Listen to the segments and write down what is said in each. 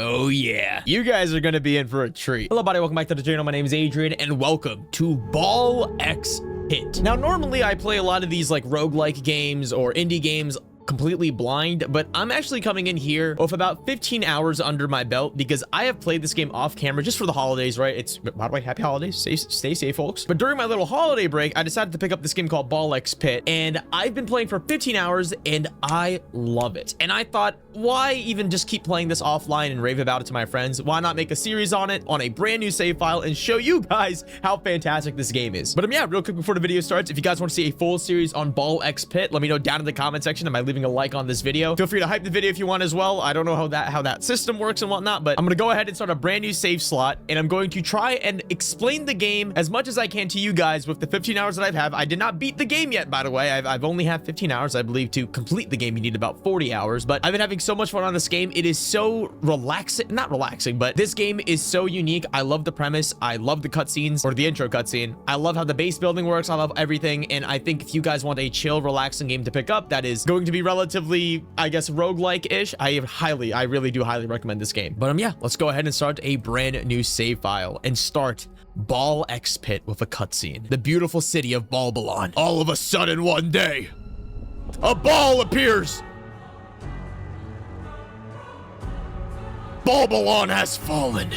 Oh yeah, you guys are gonna be in for a treat. Hello buddy, welcome back to the channel. My name is Adrian and welcome to Ball X Hit. Now normally I play a lot of these like roguelike games or indie games completely blind, but I'm actually coming in here with about 15 hours under my belt because I have played this game off camera just for the holidays, right? It's, by the way, happy holidays. Stay safe, folks. But during my little holiday break, I decided to pick up this game called Ball X Pit, and I've been playing for 15 hours and I love it. And I thought, why even just keep playing this offline and rave about it to my friends? Why not make a series on it on a brand new save file and show you guys how fantastic this game is? But yeah, real quick before the video starts, if you guys want to see a full series on Ball X Pit, let me know down in the comment section. Am I leaving a like on this video? Feel free to hype the video if you want as well. I don't know how that system works and whatnot, but I'm gonna go ahead and start a brand new save slot, and I'm going to try and explain the game as much as I can to you guys with the 15 hours that I have. I did not beat the game yet, by the way. I've only had 15 hours. I believe to complete the game you need about 40 hours, but I've been having so much fun on this game. It is so relaxing, not relaxing, but this game is so unique. I love the premise. I love the cutscenes, or the intro cutscene. I love how the base building works. I love everything, and I think if you guys want a chill, relaxing game to pick up that is going to be relatively, I guess, roguelike-ish, I really do highly recommend this game. But yeah, let's go ahead and start a brand new save file and start Ball X Pit with a cutscene. The beautiful city of Balbalon. All of a sudden one day, a ball appears. Balbalon has fallen.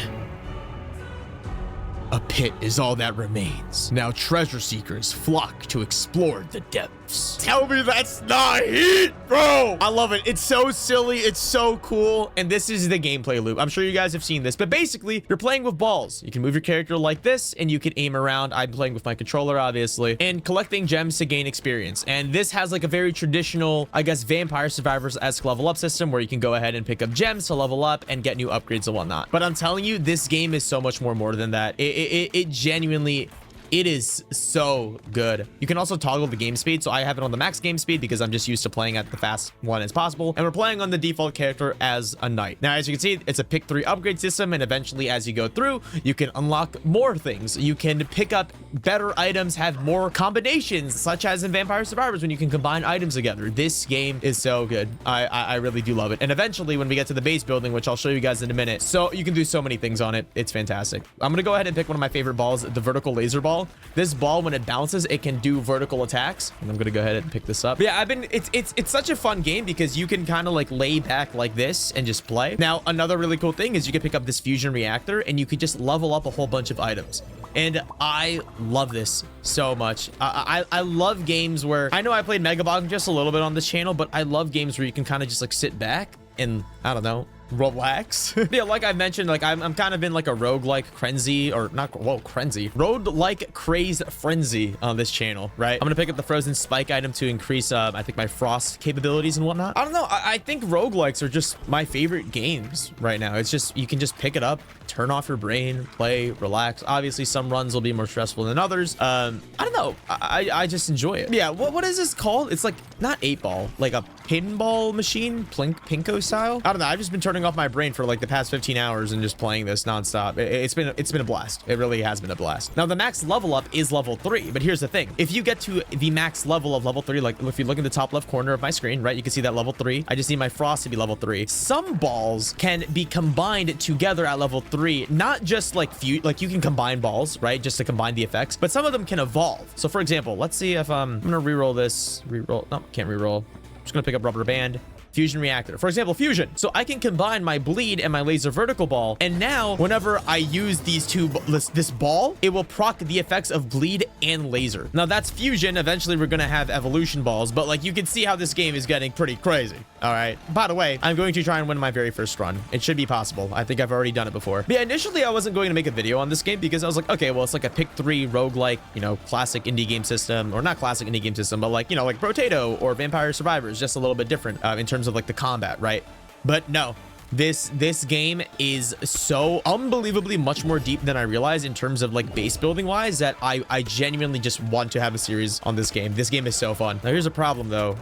A pit is all that remains. Now treasure seekers flock to explore the depths. Tell me that's not heat, bro. I love it. It's so silly. It's so cool. And this is the gameplay loop. I'm sure you guys have seen this, but basically you're playing with balls. You can move your character like this and you can aim around. I'm playing with my controller, obviously, and collecting gems to gain experience. And this has like a very traditional, I guess, Vampire Survivors-esque level up system where you can go ahead and pick up gems to level up and get new upgrades and whatnot. But I'm telling you, this game is so much more than that. It genuinely, it is so good. You can also toggle the game speed. So I have it on the max game speed because I'm just used to playing at the fast one as possible. And we're playing on the default character as a knight. Now, as you can see, it's a pick 3 upgrade system. And eventually, as you go through, you can unlock more things. You can pick up better items, have more combinations, such as in Vampire Survivors when you can combine items together. This game is so good. I really do love it. And eventually, when we get to the base building, which I'll show you guys in a minute, so you can do so many things on it. It's fantastic. I'm gonna go ahead and pick one of my favorite balls, the vertical laser ball. This ball, when it bounces, it can do vertical attacks. And I'm gonna go ahead and pick this up. But yeah, it's such a fun game because you can kind of like lay back like this and just play. Now, another really cool thing is you can pick up this fusion reactor and you could just level up a whole bunch of items. And I love this so much. I love games where, I know I played Megabog just a little bit on this channel, but I love games where you can kind of just like sit back and, I don't know, relax. Yeah, like I mentioned, like I'm kind of in like a roguelike frenzy, or not, whoa, roguelike craze frenzy on this channel, right? I'm gonna pick up the frozen spike item to increase I think my frost capabilities and whatnot. I don't know, I think roguelikes are just my favorite games right now. It's just, you can just pick it up, turn off your brain, play, relax. Obviously some runs will be more stressful than others. I don't know, I just enjoy it. Yeah, what is this called? It's like not 8-ball, like a pinball machine, Pinko style. I don't know, I've just been turning off my brain for like the past 15 hours and just playing this nonstop. It's been a blast. It really has been a blast. Now the max level up is level 3, but here's the thing. If you get to the max level of level 3, like if you look in the top left corner of my screen, right, you can see that level 3. I just need my frost to be level 3. Some balls can be combined together at level 3, not just like like you can combine balls, right, just to combine the effects, but some of them can evolve. So for example, let's see if I'm gonna reroll this. No, can't reroll. I'm just gonna pick up rubber band. Fusion reactor, for example, fusion. So I can combine my bleed and my laser vertical ball, and now whenever I use these this ball, it will proc the effects of bleed and laser. Now that's fusion. Eventually we're gonna have evolution balls, but like you can see how this game is getting pretty crazy. All right, by the way, I'm going to try and win my very first run. It should be possible. I think I've already done it before. But yeah, initially I wasn't going to make a video on this game because I was like, okay, well, it's like a pick 3 roguelike, you know, classic indie game system, or not classic indie game system, but like, you know, like Potato or Vampire Survivors, just a little bit different in terms of like the combat, right? But no, this game is so unbelievably much more deep than I realized in terms of like base building wise, that I genuinely just want to have a series on this game. This game is so fun. Now here's a problem though.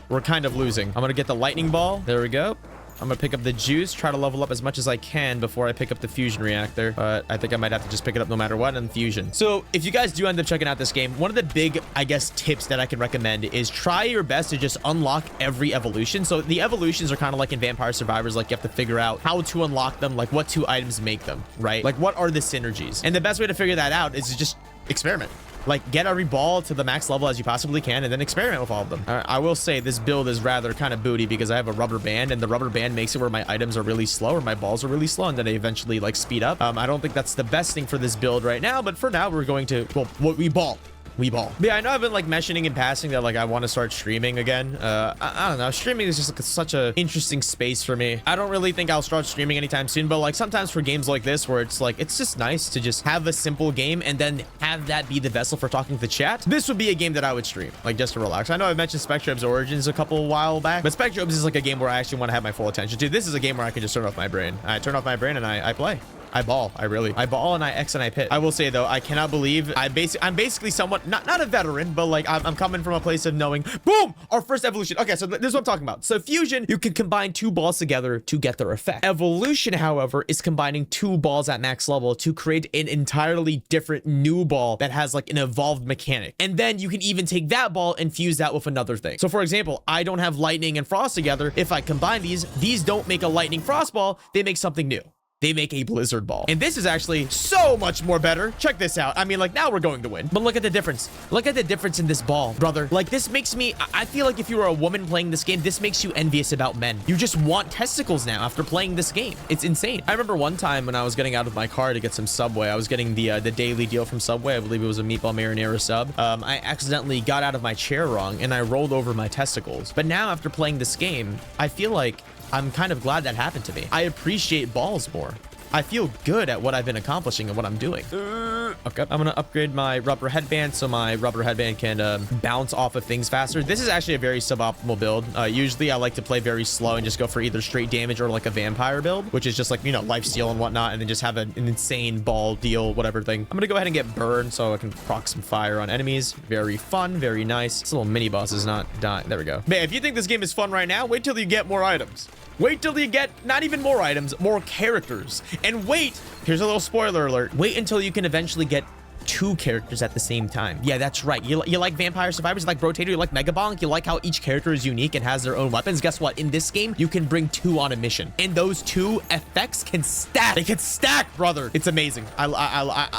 We're kind of losing. I'm gonna get the lightning ball. There we go. I'm gonna pick up the juice, try to level up as much as I can before I pick up the fusion reactor. But I think I might have to just pick it up no matter what, and fusion. So if you guys do end up checking out this game, one of the big, I guess, tips that I can recommend is try your best to just unlock every evolution. So the evolutions are kind of like in Vampire Survivors, like you have to figure out how to unlock them, like what 2 items make them, right? Like what are the synergies? And the best way to figure that out is to just experiment. Like, get every ball to the max level as you possibly can, and then experiment with all of them. I will say this build is rather kind of booty because I have a rubber band, and the rubber band makes it where my items are really slow or my balls are really slow, and then they eventually, like, speed up. I don't think that's the best thing for this build right now, but for now, we're going to, well, we ball. But yeah, I know I've been like mentioning and passing that like I want to start streaming again. I don't know, streaming is just like such a interesting space for me. I don't really think I'll start streaming anytime soon, but like sometimes for games like this where it's like it's just nice to just have a simple game and then have that be the vessel for talking to the chat. This would be a game that I would stream, like just to relax. I know I mentioned Spectrum's Origins a while back, but Spectrum's is like a game where I actually want to have my full attention to. This is a game where I can just turn off my brain. I turn off my brain and I play. I ball. I ball and I X and I pit. I will say though, I cannot believe I'm basically somewhat not a veteran, but like I'm coming from a place of knowing, boom, our first evolution. Okay, so this is what I'm talking about. So fusion, you can combine 2 balls together to get their effect. Evolution, however, is combining 2 balls at max level to create an entirely different new ball that has like an evolved mechanic. And then you can even take that ball and fuse that with another thing. So for example, I don't have lightning and frost together. If I combine these don't make a lightning frost ball, they make something new. They make a blizzard ball. And this is actually so much more better. Check this out. I mean, like, now we're going to win. But look at the difference. Look at the difference in this ball, brother. Like, this makes me... I feel like if you were a woman playing this game, this makes you envious about men. You just want testicles now after playing this game. It's insane. I remember one time when I was getting out of my car to get some Subway. I was getting the daily deal from Subway. I believe it was a meatball marinara sub. I accidentally got out of my chair wrong, and I rolled over my testicles. But now, after playing this game, I feel like I'm kind of glad that happened to me. I appreciate balls more. I feel good at what I've been accomplishing and what I'm doing. Okay, I'm gonna upgrade my rubber headband so my rubber headband can bounce off of things faster. This is actually a very suboptimal build. Usually I like to play very slow and just go for either straight damage or like a vampire build, which is just like, you know, lifesteal and whatnot, and then just have an insane ball deal, whatever thing. I'm gonna go ahead and get burned so I can proc some fire on enemies. Very fun, very nice. This little mini boss is not dying. There we go. Man, if you think this game is fun right now, wait till you get more items. Wait till you get not even more items, more characters. And wait, here's a little spoiler alert. Wait until you can eventually get 2 characters at the same time. Yeah, that's right. You like Vampire Survivors, you like Rotator, you like Megabonk, you like how each character is unique and has their own weapons. Guess what? In this game, you can bring 2 on a mission. And those 2 effects can stack. They can stack, brother. It's amazing.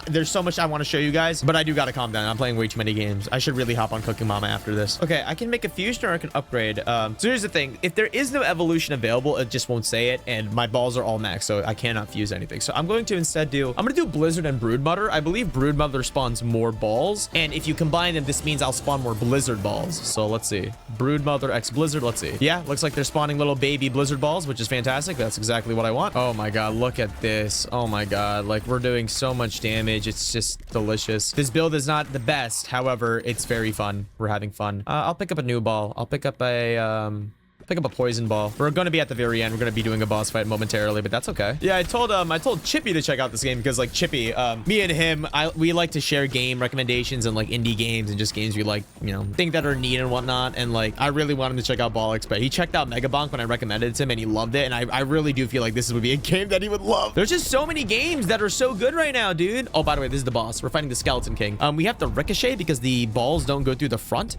There's so much I want to show you guys, but I do gotta calm down. I'm playing way too many games. I should really hop on Cooking Mama after this. Okay, I can make a fusion or I can upgrade. So here's the thing. If there is no evolution available, it just won't say it, and my balls are all max, so I cannot fuse anything. So I'm going to instead do Blizzard and Broodmother. I believe Broodmother spawns more balls, and if you combine them, this means I'll spawn more blizzard balls. So let's see, Broodmother x Blizzard. Let's see. Yeah, looks like they're spawning little baby blizzard balls, which is fantastic. That's exactly what I want. Oh my god, look at this. Oh my god, like we're doing so much damage. It's just delicious. This build is not the best, however it's very fun. We're having fun. I'll pick up a new ball. I'll pick up a poison ball. We're going to be at the very end. We're going to be doing a boss fight momentarily, but that's okay. Yeah, I told Chippy to check out this game because like Chippy, me and him, we like to share game recommendations and like indie games and just games we like, you know, think that are neat and whatnot. And like, I really want him to check out Bollocks, but he checked out Megabonk when I recommended it to him and he loved it. And I really do feel like this would be a game that he would love. There's just so many games that are so good right now, dude. Oh, by the way, this is the boss. We're fighting the Skeleton King. We have to ricochet because the balls don't go through the front.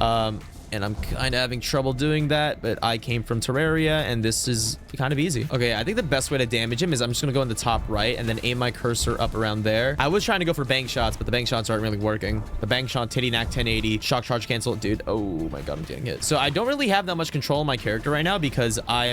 And I'm kind of having trouble doing that, but I came from Terraria and this is kind of easy. Okay, I think the best way to damage him is I'm just gonna go in the top right and then aim my cursor up around there. I was trying to go for bang shots, but the bang shots aren't really working. The bang shot, titty knack, 1080, shock charge cancel. Dude, oh my god, I'm getting hit. So I don't really have that much control on my character right now because I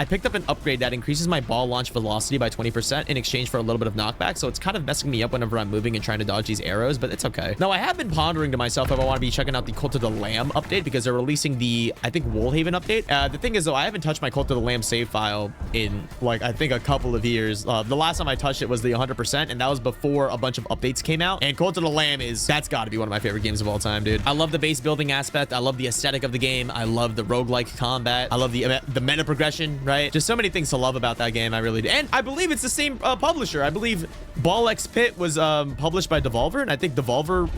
picked up an upgrade that increases my ball launch velocity by 20% in exchange for a little bit of knockback. So it's kind of messing me up whenever I'm moving and trying to dodge these arrows, but it's okay. Now I have been pondering to myself if I want to be checking out the Cult of the Lamb update because they're releasing the, I think, Woolhaven update. The thing is though, I haven't touched my Cult of the Lamb save file in like, I think a couple of years. The last time I touched it was the 100%, and that was before a bunch of updates came out. And Cult of the Lamb that's got to be one of my favorite games of all time, dude. I love the base building aspect. I love the aesthetic of the game. I love the roguelike combat. I love the meta progression, right? Just so many things to love about that game. I really do. And I believe it's the same publisher. I believe Ball X Pit was published by Devolver, and I think Devolver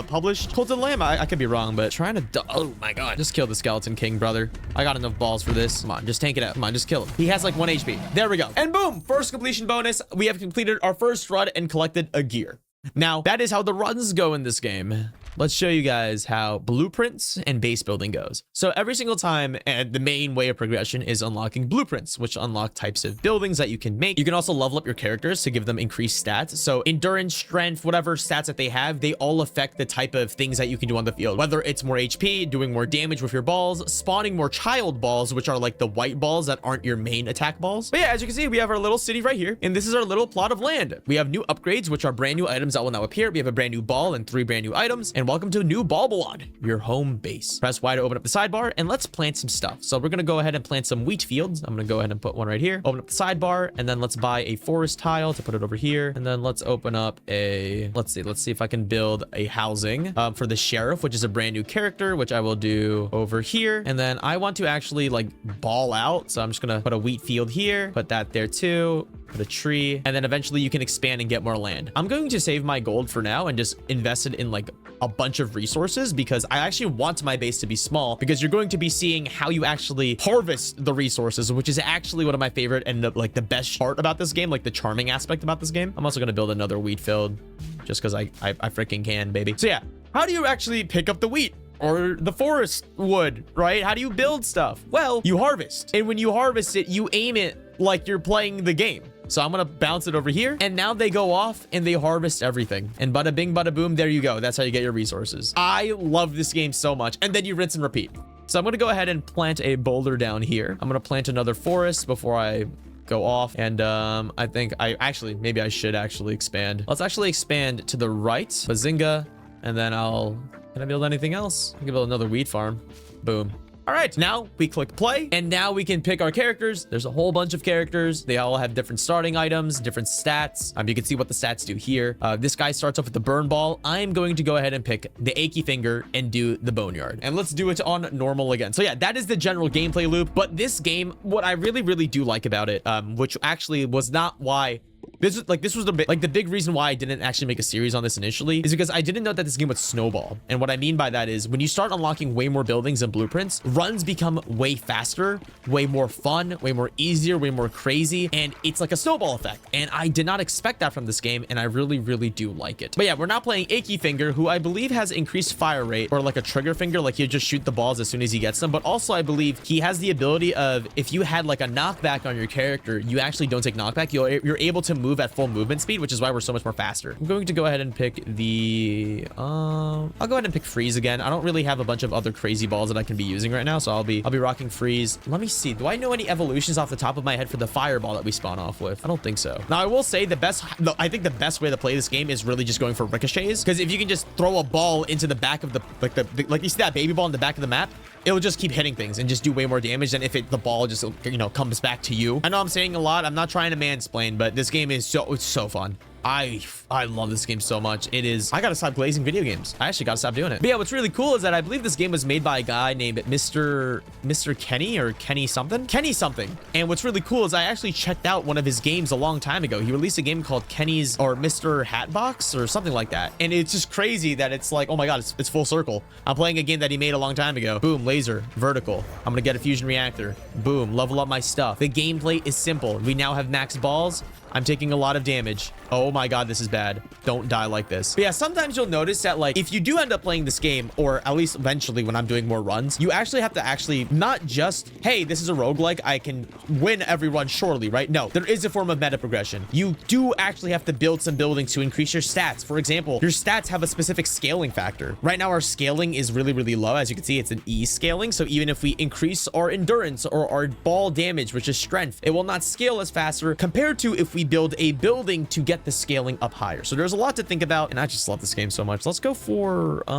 published Cult of the Lamb. I could be wrong, but trying to Oh my god. Just kill the Skeleton King, brother. I got enough balls for this. Come on, just tank it out. Come on, just kill him. He has like 1 HP. There we go. And boom, first completion bonus. We have completed our first run and collected a gear. Now, that is how the runs go in this game. Let's show you guys how blueprints and base building goes. So every single time, and the main way of progression is unlocking blueprints, which unlock types of buildings that you can make. You can also level up your characters to give them increased stats. So endurance, strength, whatever stats that they have, they all affect the type of things that you can do on the field. Whether it's more HP, doing more damage with your balls, spawning more child balls, which are like the white balls that aren't your main attack balls. But yeah, as you can see, we have our little city right here, and this is our little plot of land. We have new upgrades, which are brand new items that will now appear. We have a brand new ball and 3 brand new items, and welcome to New Balbalon, your home base. Press Y to open up the sidebar, and let's plant some stuff. So we're gonna go ahead and plant some wheat fields. I'm gonna go ahead and put one right here. Open up the sidebar, and then let's buy a forest tile to put it over here. And then let's open up a, let's see if I can build a housing for the sheriff, which is a brand new character, which I will do over here. And then I want to actually like ball out. So I'm just gonna put a wheat field here, put that there too. Put a tree, and then eventually you can expand and get more land. I'm going to save my gold for now and just invest it in like a bunch of resources, because I actually want my base to be small, because you're going to be seeing how you actually harvest the resources, which is actually one of my favorite and like the best part about this game, like the charming aspect about this game. I'm also going to build another wheat field just because I freaking can, baby. So yeah, how do you actually pick up the wheat or the forest wood, right? How do you build stuff? Well, you harvest, and when you harvest it, you aim it like you're playing the game. So I'm gonna bounce it over here, and now they go off and they harvest everything, and bada bing bada boom, there you go. That's how you get your resources. I love this game so much. And then you rinse and repeat. So I'm gonna go ahead and plant a boulder down here. I'm gonna plant another forest before I go off, and I think maybe I should actually expand. Let's actually expand to the right. Bazinga. And then can I build anything else? I can build another wheat farm. Boom. All right, now we click play, and now we can pick our characters. There's a whole bunch of characters. They all have different starting items, different stats. You can see what the stats do here. This guy starts off with the burn ball. I'm going to go ahead and pick the achy finger and do the boneyard. And let's do it on normal again. So yeah, that is the general gameplay loop. But this game, what I really, really do like about it, which actually was not why this was the big reason why I didn't actually make a series on this initially, is because I didn't know that this game would snowball. And what I mean by that is when you start unlocking way more buildings and blueprints, runs become way faster, way more fun, way more easier, way more crazy, and it's like a snowball effect. And I did not expect that from this game, and I really, really do like it. But yeah, we're now playing Achy Finger, who I believe has increased fire rate, or like a trigger finger, like he'll just shoot the balls as soon as he gets them. But also I believe he has the ability of, if you had like a knockback on your character, you actually don't take knockback. You're able to move at full movement speed, which is why we're so much more faster. I'm going to go ahead and pick the I'll go ahead and pick freeze again. I don't really have a bunch of other crazy balls that I can be using right now, so I'll be rocking freeze. Let me see, do I know any evolutions off the top of my head for the fireball that we spawn off with? I don't think so. Now I will say I think the best way to play this game is really just going for ricochets, because if you can just throw a ball into the back of like you see that baby ball in the back of the map, it will just keep hitting things and just do way more damage than if the ball just, comes back to you. I know I'm saying a lot. I'm not trying to mansplain, but this game is it's so fun. I love this game so much. I gotta stop glazing video games. I actually gotta stop doing it. But yeah, what's really cool is that I believe this game was made by a guy named Mr. Kenny, or Kenny something. And what's really cool is I actually checked out one of his games a long time ago. He released a game called Kenny's or Mr. Hatbox or something like that. And it's just crazy that it's like, oh my god, it's full circle. I'm playing a game that he made a long time ago. Boom, laser, vertical. I'm gonna get a fusion reactor. Boom, level up my stuff. The gameplay is simple. We now have max balls. I'm taking a lot of damage. Oh my god, this is bad. Don't die like this. But yeah, sometimes you'll notice that, like, if you do end up playing this game, or at least eventually when I'm doing more runs, you actually have to not just, hey, this is a roguelike, I can win every run surely, right? No, there is a form of meta progression. You do actually have to build some buildings to increase your stats. For example, your stats have a specific scaling factor. Right now, our scaling is really, really low. As you can see, it's an E scaling. So even if we increase our endurance or our ball damage, which is strength, it will not scale as faster compared to if we build a building to get the scaling up higher. So there's a lot to think about, and I just love this game so much. Let's go for a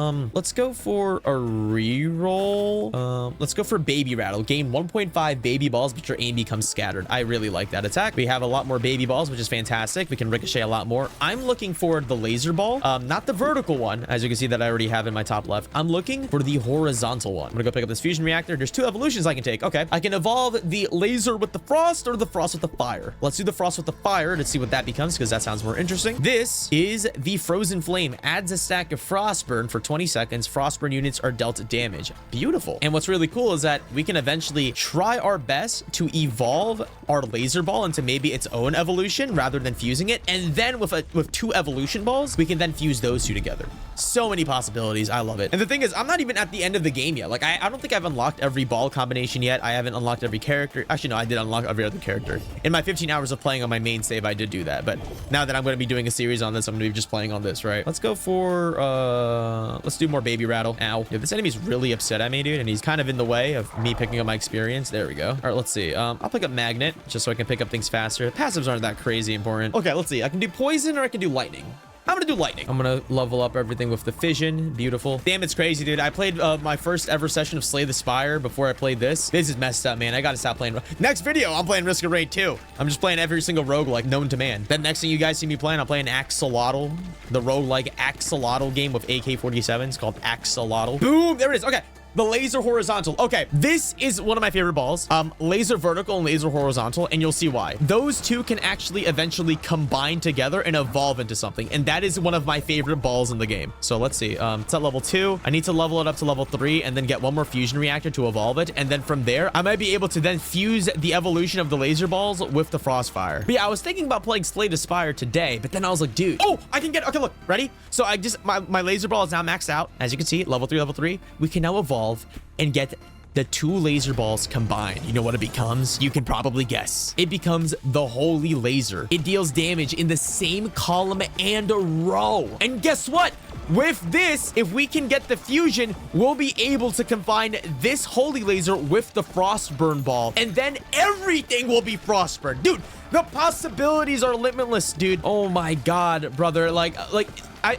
reroll. Let's go for baby rattle. Gain 1.5 baby balls, but your aim becomes scattered. I really like that attack. We have a lot more baby balls, which is fantastic. We can ricochet a lot more. I'm looking for the laser ball, not the vertical one, as you can see that I already have in my top left. I'm looking for the horizontal one. I'm gonna go pick up this fusion reactor. There's 2 evolutions I can take. Okay, I can evolve the laser with the frost or the frost with the fire. Let's do the frost with the fire to see what that becomes, because that sounds more interesting. This is the Frozen Flame. Adds a stack of Frostburn for 20 seconds. Frostburn units are dealt damage. Beautiful. And what's really cool is that we can eventually try our best to evolve our laser ball into maybe its own evolution rather than fusing it. And then with 2 evolution balls, we can then fuse those 2 together. So many possibilities. I love it. And the thing is, I'm not even at the end of the game yet. Like, I don't think I've unlocked every ball combination yet. I haven't unlocked every character. Actually, no, I did unlock every other character. In my 15 hours of playing on my main save, I did do that. But now that I'm going to be doing a series on this, I'm going to be just playing on this, right? Let's go for, let's do more Baby Rattle. Ow. Dude, this enemy's really upset at me, dude. And he's kind of in the way of me picking up my experience. There we go. All right, let's see. I'll pick up Magnet just so I can pick up things faster. Passives aren't that crazy important. Okay, let's see. I can do Poison or I can do Lightning. I'm gonna do Lightning. I'm gonna level up everything with the Fission. Beautiful. Damn, it's crazy, dude. I played my first ever session of Slay the Spire before I played this. This is messed up, man. I gotta stop playing. Next video, I'm playing Risk of Raid 2. I'm just playing every single roguelike known to man. Then next thing you guys see me playing, I'm playing Axolotl, the roguelike Axolotl game with AK-47s called Axolotl. Boom, there it is. Okay. The laser horizontal. Okay, this is one of my favorite balls. Laser vertical and laser horizontal, and you'll see why. Those 2 can actually eventually combine together and evolve into something, and that is one of my favorite balls in the game. So let's see. It's at level 2. I need to level it up to level 3 and then get 1 more fusion reactor to evolve it, and then from there, I might be able to then fuse the evolution of the laser balls with the Frostfire. But yeah, I was thinking about playing Slay the Spire today, but then I was like, dude, oh, I can get, okay, look, ready? So I just, my laser ball is now maxed out. As you can see, level 3. We can now evolve and get the 2 laser balls combined. You know what it becomes? You can probably guess. It becomes the Holy Laser. It deals damage in the same column and row. And guess what? With this, if we can get the fusion, we'll be able to combine this Holy Laser with the Frostburn ball, and then everything will be Frostburn. Dude, the possibilities are limitless, dude. Oh my god, brother. I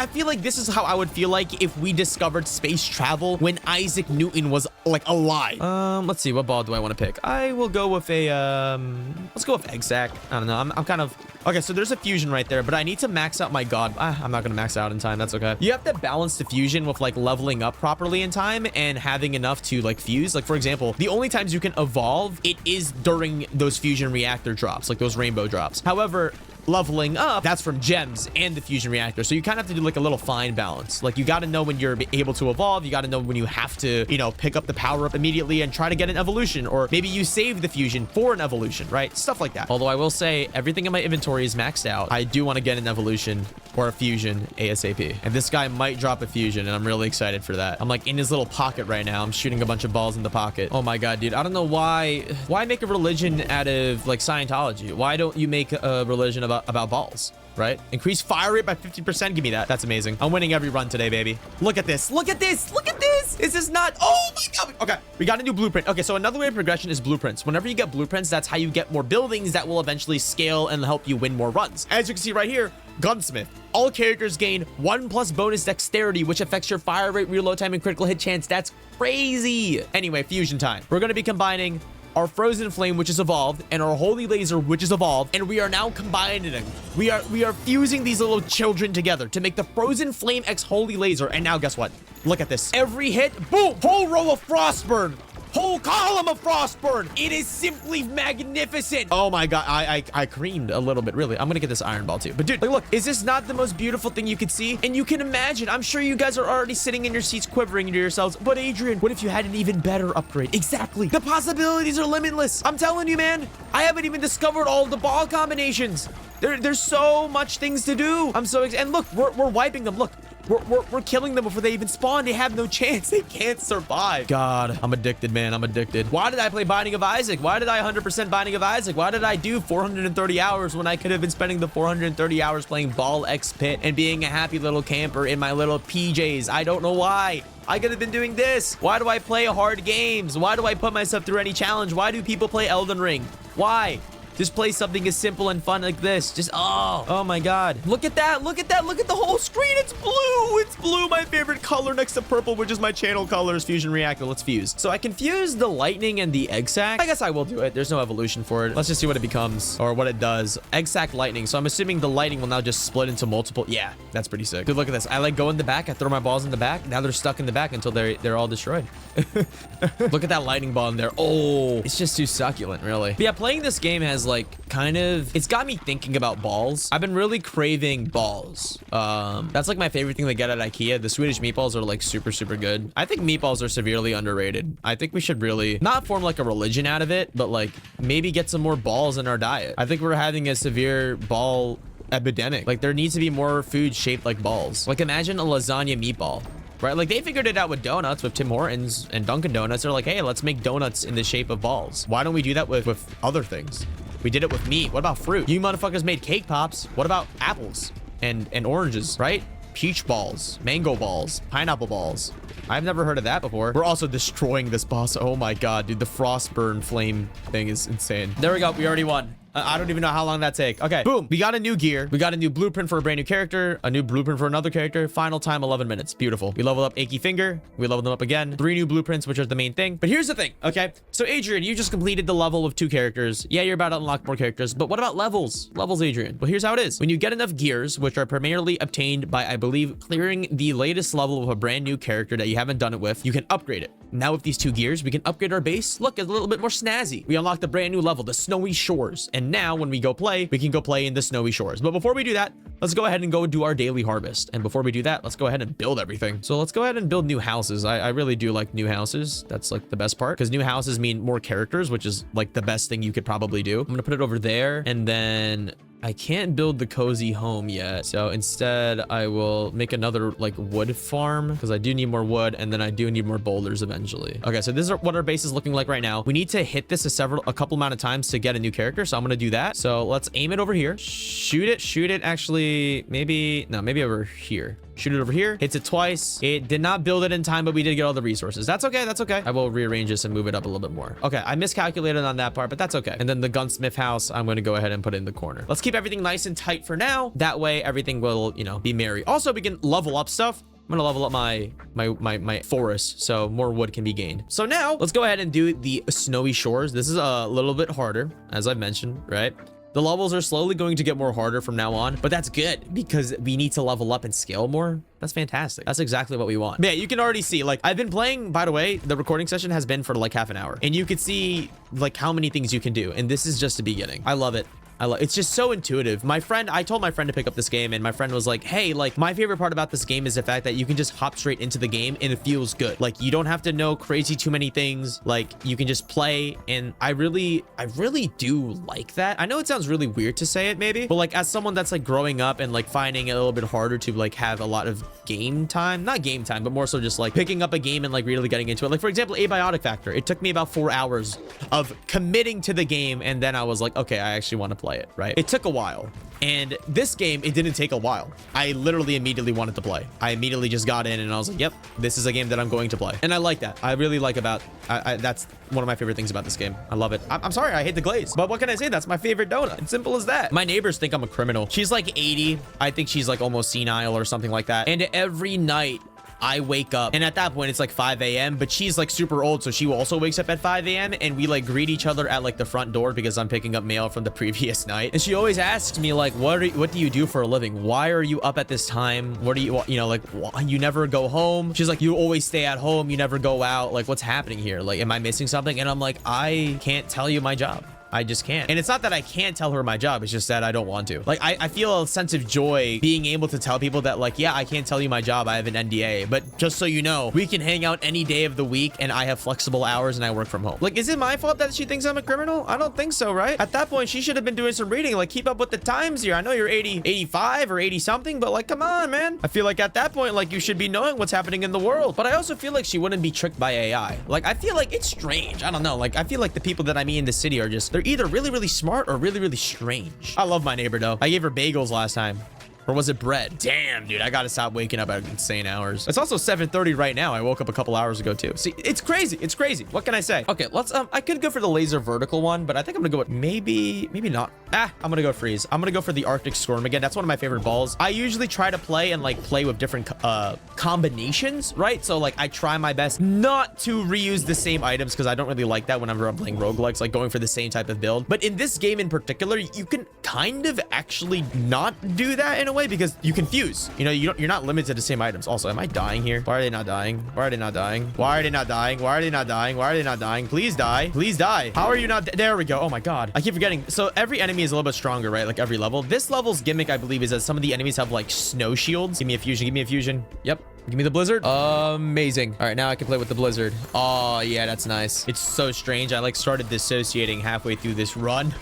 feel like this is how I would feel like if we discovered space travel when Isaac Newton was like alive. Let's see, what ball do I want to pick? I will go with a let's go with Egg Sack. I don't know. I'm kind of okay. So there's a fusion right there, but I need to max out my god. I'm not gonna max out in time. That's okay. You have to balance the fusion with like leveling up properly in time and having enough to like fuse. Like for example, the only times you can evolve it is during those fusion reactor drops, like those rainbow drops. However, leveling up, that's from gems and the fusion reactor. So you kind of have to do like a little fine balance. Like you got to know when you're able to evolve. You got to know when you have to, you know, pick up the power up immediately and try to get an evolution, or maybe you save the fusion for an evolution, right? Stuff like that. Although I will say everything in my inventory is maxed out. I do want to get an evolution or a fusion ASAP. And this guy might drop a fusion and I'm really excited for that. I'm like in his little pocket right now. I'm shooting a bunch of balls in the pocket. Oh my God, dude. I don't know why make a religion out of like Scientology? Why don't you make a religion about balls, right? Increase fire rate by 50%. Give me that. That's amazing. I'm winning every run today, baby. Look at this. Look at this. Look at this. Is this not? Oh my God. Okay. We got a new blueprint. Okay. So another way of progression is blueprints. Whenever you get blueprints, that's how you get more buildings that will eventually scale and help you win more runs. As you can see right here, Gunsmith. All characters gain 1+ bonus dexterity, which affects your fire rate, reload time, and critical hit chance. That's crazy. Anyway, fusion time. We're going to be combining our Frozen Flame, which is evolved, and our Holy Laser, which is evolved, and we are now combining them. We are fusing these little children together to make the Frozen Flame X Holy Laser. And now guess what? Look at this. Every hit, boom, whole row of Frostburn. Whole column of Frostburn. It is simply magnificent. Oh my God, I creamed a little bit, really. I'm gonna get this iron ball too. But dude, like, look, is this not the most beautiful thing you could see? And you can imagine, I'm sure you guys are already sitting in your seats quivering to yourselves, but Adrian, what if you had an even better upgrade? Exactly. The possibilities are limitless. I'm telling you, man, I haven't even discovered all the ball combinations. There's so much things to do. I'm so excited. And look, we're wiping them. Look. We're killing them before they even spawn. They have no chance. They can't survive. God, I'm addicted, man. I'm addicted. Why did I play Binding of Isaac? Why did I 100% Binding of Isaac? Why did I do 430 hours when I could have been spending the 430 hours playing Ball X Pit and being a happy little camper in my little PJs? I don't know why. I could have been doing this. Why do I play hard games? Why do I put myself through any challenge? Why do people play Elden Ring? Why? Just play something as simple and fun like this. Just, oh my God. Look at that. Look at that. Look at the whole screen. It's blue. It's blue. My favorite color next to purple, which is my channel colors. Fusion reactor. Let's fuse. So I can fuse the lightning and the egg sac. I guess I will do it. There's no evolution for it. Let's just see what it becomes or what it does. Egg sac lightning. So I'm assuming the lightning will now just split into multiple. Yeah, that's pretty sick. Dude, look at this. I like go in the back. I throw my balls in the back. Now they're stuck in the back until they're all destroyed. Look at that lightning ball in there. Oh, it's just too succulent, really. But yeah, playing this game has has like kind of, it's got me thinking about balls. I've been really craving balls. That's like my favorite thing they get at IKEA. The Swedish meatballs are like super, super good. I think meatballs are severely underrated. I think we should really not form like a religion out of it, but like maybe get some more balls in our diet. I think we're having a severe ball epidemic. Like there needs to be more food shaped like balls. Like imagine a lasagna meatball. Right? Like they figured it out with donuts, with Tim Hortons and Dunkin' Donuts. They're like, hey, let's make donuts in the shape of balls. Why don't we do that with other things? We did it with meat. What about fruit? You motherfuckers made cake pops. What about apples and oranges, right? Peach balls, mango balls, pineapple balls. I've never heard of that before. We're also destroying this boss. Oh my God, dude. The frostburn flame thing is insane. There we go. We already won. I don't even know how long that take. Okay, boom. We got a new gear. We got a new blueprint for a brand new character, a new blueprint for another character. Final time, 11 minutes. Beautiful. We leveled up Achy Finger. We leveled them up again. 3 new blueprints, which are the main thing. But here's the thing, okay? So Adrian, you just completed the level of 2 characters. Yeah, you're about to unlock more characters, but what about levels? Levels, Adrian. Well, here's how it is. When you get enough gears, which are primarily obtained by, I believe, clearing the latest level of a brand new character that you haven't done it with, you can upgrade it. Now with these 2 gears, we can upgrade our base. Look, it's a little bit more snazzy. We unlocked a brand new level, the Snowy Shores. And now when we go play, we can go play in the Snowy Shores. But before we do that, let's go ahead and go do our daily harvest. And before we do that, let's go ahead and build everything. So let's go ahead and build new houses. I really do like new houses. That's like the best part, because new houses mean more characters, which is like the best thing you could probably do. I'm gonna put it over there, and then I can't build the cozy home yet. So instead I will make another like wood farm, because I do need more wood, and then I do need more boulders eventually. Okay, so this is what our base is looking like right now. We need to hit this a couple amount of times to get a new character. So I'm gonna do that. So let's aim it over here. Shoot it. Actually, maybe over here. Shoot it over here. Hits it twice. It did not build it in time, but we did get all the resources. That's okay. That's okay. I will rearrange this and move it up a little bit more. Okay, I miscalculated on that part, but that's okay. And then the gunsmith house, I'm going to go ahead and put it in the corner. Let's keep everything nice and tight for now. That way, everything will, you know, be merry. Also, we can level up stuff. I'm gonna level up my forest, so more wood can be gained. So now let's go ahead and do the Snowy Shores. This is a little bit harder, as I mentioned, right? The levels are slowly going to get more harder from now on, but that's good because we need to level up and scale more. That's fantastic. That's exactly what we want. Yeah, you can already see, like, I've been playing, by the way, the recording session has been for like half an hour, and you could see like how many things you can do. And this is just the beginning. I love it. It's just so intuitive. I told my friend to pick up this game, and my friend was like, hey, like, my favorite part about this game is the fact that you can just hop straight into the game and it feels good. Like, you don't have to know crazy too many things. Like, you can just play, and I really do like that. I know it sounds really weird to say it maybe, but like, as someone that's like growing up and like finding it a little bit harder to like have a lot of game time, not game time, but more so just like picking up a game and like really getting into it. Like, for example, Abiotic Factor. It took me about 4 hours of committing to the game, and then I was like, okay, I actually want to play it, right? It took a while. And this game, it didn't take a while. I literally immediately wanted to play. I immediately just got in and I was like, yep, this is a game that I'm going to play. And I like that. I really like that's one of my favorite things about this game. I love it. I'm sorry, I hate the glaze, but what can I say? That's my favorite donut. It's simple as that. My neighbors think I'm a criminal. She's like 80. I think she's like almost senile or something like that. And every night I wake up, and at that point it's like 5 a.m. but she's like super old, so she also wakes up at 5 a.m. and we like greet each other at like the front door because I'm picking up mail from the previous night. And she always asks me like, what do you do for a living? Why are you up at this time? What do you know, like, you never go home? She's like, you always stay at home, you never go out. Like, what's happening here? Like, am I missing something? And I'm like, I can't tell you my job. I just can't. And it's not that I can't tell her my job. It's just that I don't want to. Like, I feel a sense of joy being able to tell people that, like, yeah, I can't tell you my job. I have an NDA. But just so you know, we can hang out any day of the week, and I have flexible hours, and I work from home. Like, is it my fault that she thinks I'm a criminal? I don't think so, right? At that point, she should have been doing some reading. Like, keep up with the times here. I know you're 80, 85 or 80 something, but like, come on, man. I feel like at that point, like, you should be knowing what's happening in the world. But I also feel like she wouldn't be tricked by AI. Like, I feel like it's strange. I don't know. Like, I feel like the people that I meet in the city are just, they're either really smart or really strange. I love my neighbor though. I gave her bagels last time. Or was it bread? Damn, dude, I gotta stop waking up at insane hours. It's also 7:30 right now. I woke up a couple hours ago too. See, it's crazy. It's crazy. What can I say? Okay, let's, I could go for the laser vertical one, but I think I'm gonna go with maybe not. I'm gonna go freeze. I'm gonna go for the Arctic Storm again. That's one of my favorite balls. I usually try to play and like play with different combinations, right? So like I try my best not to reuse the same items because I don't really like that whenever I'm playing roguelikes, like going for the same type of build. But in this game in particular, you can kind of actually not do that in a a way because you confuse. You know, you're not limited to the same items. Also, am I dying here? Why are they not dying? Why are they not dying? Why are they not dying? Why are they not dying? Why are they not dying? Please die. Please die. How are you not? There we go. Oh my God. I keep forgetting. So every enemy is a little bit stronger, right? Like every level. This level's gimmick, I believe, is that some of the enemies have like snow shields. Give me a fusion. Give me a fusion. Yep. Give me the blizzard. Amazing. All right, now I can play with the blizzard. Oh, yeah, that's nice. It's so strange. I like started dissociating halfway through this run.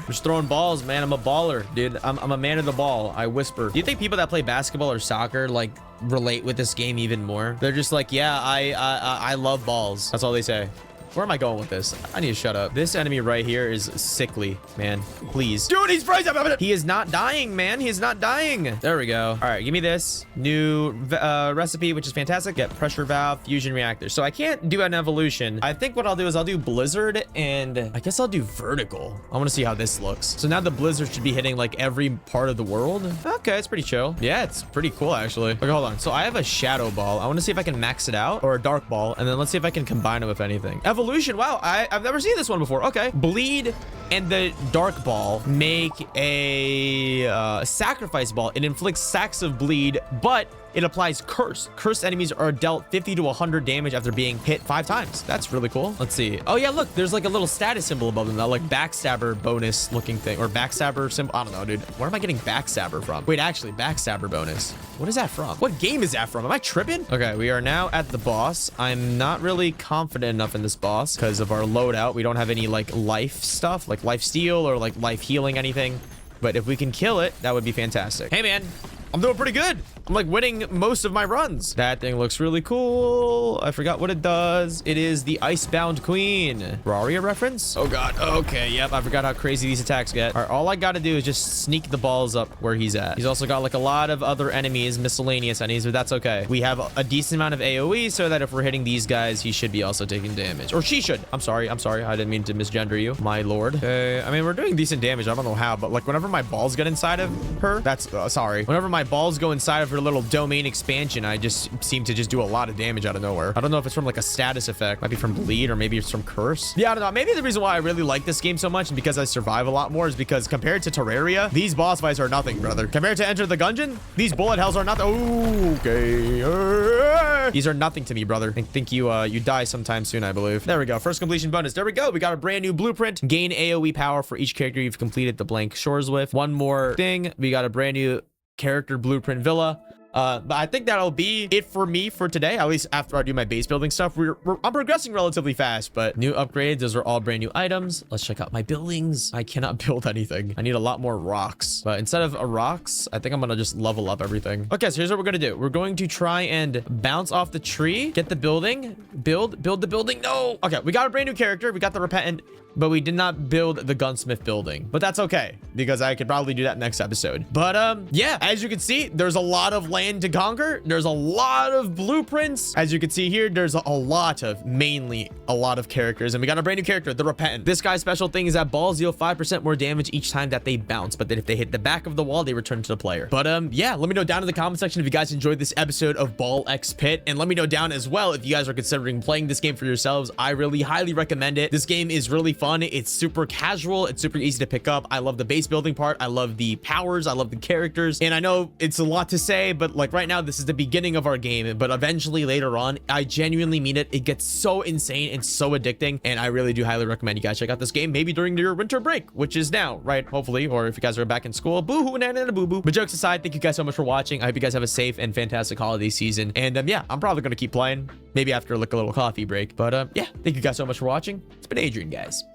Just throwing balls, man. I'm a baller, dude. I'm a man of the ball. I whisper. Do you think people that play basketball or soccer like relate with this game even more? They're just like, yeah, I love balls. That's all they say. Where am I going with this? I need to shut up. This enemy right here is sickly, man. Please. Dude, he's frozen. He is not dying, man. He is not dying. There we go. All right, give me this new recipe, which is fantastic. Get pressure valve, fusion reactor. So I can't do an evolution. I think what I'll do is I'll do blizzard and I guess I'll do vertical. I want to see how this looks. So now the blizzard should be hitting like every part of the world. Okay, it's pretty chill. Yeah, it's pretty cool, actually. Okay, hold on. So I have a shadow ball. I want to see if I can max it out or a dark ball. And then let's see if I can combine it with anything. Evolution. Wow, I've never seen this one before. Okay. Bleed and the dark ball make a sacrifice ball. It inflicts sacks of bleed, but it applies curse. Cursed enemies are dealt 50 to 100 damage after being hit 5 times. That's really cool. Let's see. Oh yeah, look, there's like a little status symbol above them, that like backstabber bonus looking thing, or backstabber symbol. I don't know, dude. Where am I getting backstabber from? Wait, actually, backstabber bonus. What is that from? What game is that from? Am I tripping? Okay, we are now at the boss. I'm not really confident enough in this boss because of our loadout. We don't have any like life stuff, like life steal or like life healing anything. But if we can kill it, that would be fantastic. Hey, man. I'm doing pretty good. I'm like winning most of my runs. That thing looks really cool. I forgot what it does. It is the Icebound Queen. Terraria reference? Oh God. Okay. Yep. I forgot how crazy these attacks get. All right. All I got to do is just sneak the balls up where he's at. He's also got like a lot of other enemies, miscellaneous enemies, but that's okay. We have a decent amount of AoE so that if we're hitting these guys, he should be also taking damage, or she should. I'm sorry. I'm sorry. I didn't mean to misgender you, my lord. Okay. I mean, we're doing decent damage. I don't know how, but like whenever my balls get inside of her, that's sorry. Whenever my balls go inside of her little domain expansion, I just seem to just do a lot of damage out of nowhere. I don't know if it's from like a status effect, might be from bleed, or maybe it's from curse. Yeah, I don't know. Maybe the reason why I really like this game so much and because I survive a lot more is because compared to Terraria, these boss fights are nothing, brother. Compared to Enter the Gungeon, these bullet hells are nothing. Okay. These are nothing to me, brother. I think you die sometime soon, I believe. There we go. First completion bonus. There we go. We got a brand new blueprint. Gain AoE power for each character you've completed the blank shores with. One more thing. We got a brand new character blueprint villa. But I think that'll be it for me for today, at least after I do my base building stuff. I'm progressing relatively fast, but new upgrades, those are all brand new items. Let's check out my buildings. I cannot build anything. I need a lot more rocks, but instead of rocks, I think I'm gonna just level up everything. Okay, so here's what we're gonna do. We're going to try and bounce off the tree, get the building, build the building. No. Okay, we got a brand new character. We got the repentant, but we did not build the gunsmith building, but that's okay because I could probably do that next episode. But yeah, as you can see, there's a lot of land to conquer. There's a lot of blueprints. As you can see here, there's mainly a lot of characters, and we got a brand new character, the repentant. This guy's special thing is that balls deal 5% more damage each time that they bounce, but then if they hit the back of the wall, they return to the player. But yeah, let me know down in the comment section if you guys enjoyed this episode of Ball X Pit, and let me know down as well if you guys are considering playing this game for yourselves. I really highly recommend it. This game is really fun. It's super casual. It's super easy to pick up. I love the base building part. I love the powers. I love the characters. And I know it's a lot to say, but like right now, this is the beginning of our game. But eventually later on, I genuinely mean it. It gets so insane and so addicting. And I really do highly recommend you guys check out this game, maybe during your winter break, which is now, right? Hopefully, or if you guys are back in school, boo-hoo, nana, boo-boo. But jokes aside, thank you guys so much for watching. I hope you guys have a safe and fantastic holiday season. And yeah, I'm probably going to keep playing, maybe after like a little coffee break. But yeah, thank you guys so much for watching. It's been Adrian, guys.